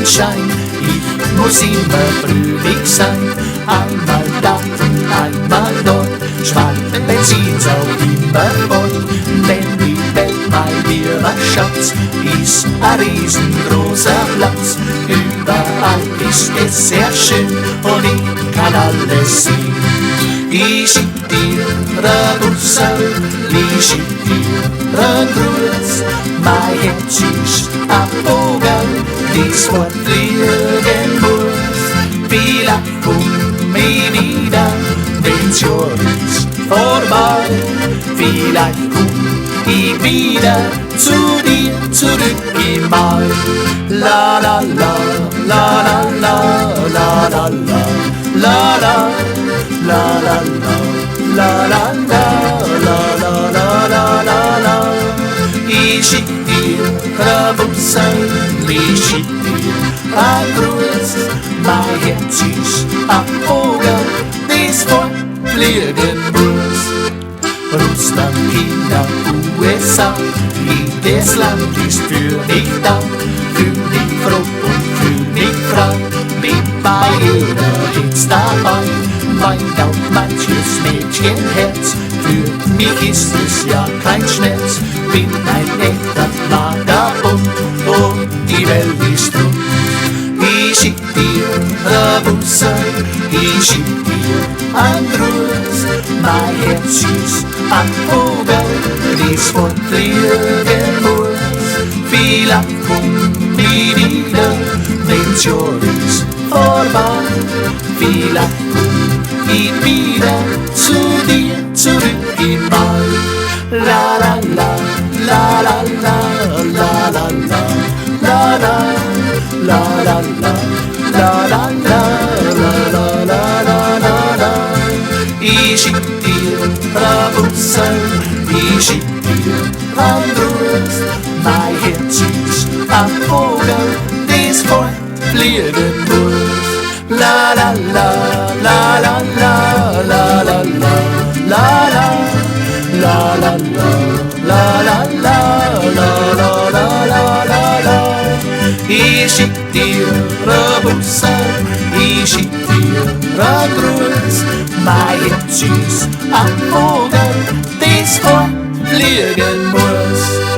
Sonnenschein. Ich muss immer fröhlich sein, einmal da und einmal dort. Schwarze Benzin auch immer fort, denn die Welt, mein lieber Schatz, ist ein riesengroßer Platz. Überall ist es sehr schön und ich kann alles sehen. Ich schick dir ein Busserl, ich schick dir ein Gruß. Mein Herz ist ein Vogel, das fortfliegen muss. Vielleicht komm ich wieder, wenn's Jahr ist vorbei. Vielleicht komm ich wieder zu dir zurück im Mai. La la la, la la la, la la la, la la. La la la, la la la, la la la la la. Ich schick dir ein Busserl, ich schick dir ein Gruß. Mein Herz ist ein Vogel, das fortfliegen muss. Russland, China, USA, jedes Land ist für mich da. Fühl dich froh und fühl dich frei, bin bei jeder Hitz dabei. Weint auch manches Mädchenherz, für mich ist es ja kein Schmerz. Bin ein echter Vagabund und die Welt ist rund. Ich schick dir ein Busserl, ich schick dir ein Gruß. Mein Herz ist ein Vogel, das fortfliegen muss. Vielleicht komm ich wieder, wenn's Jahr ist vorbei. Vielleicht komm ich wieder zu dir zurück im Mai. La la la, la la la, la la la, la la la la la, la la la, la la la la. Ich schick dir ein Busserl, ich schick dir ein Gruß. Mein Herz ist ein Vogel, das fortfliegen muss. La la la, la la la, la la la, la la la la la, la la la, la la la la. Ich schick dir ein Busserl, ich schick dir ein Gruß. Mein Herz ist ein Vogel, das fortfliegen muss.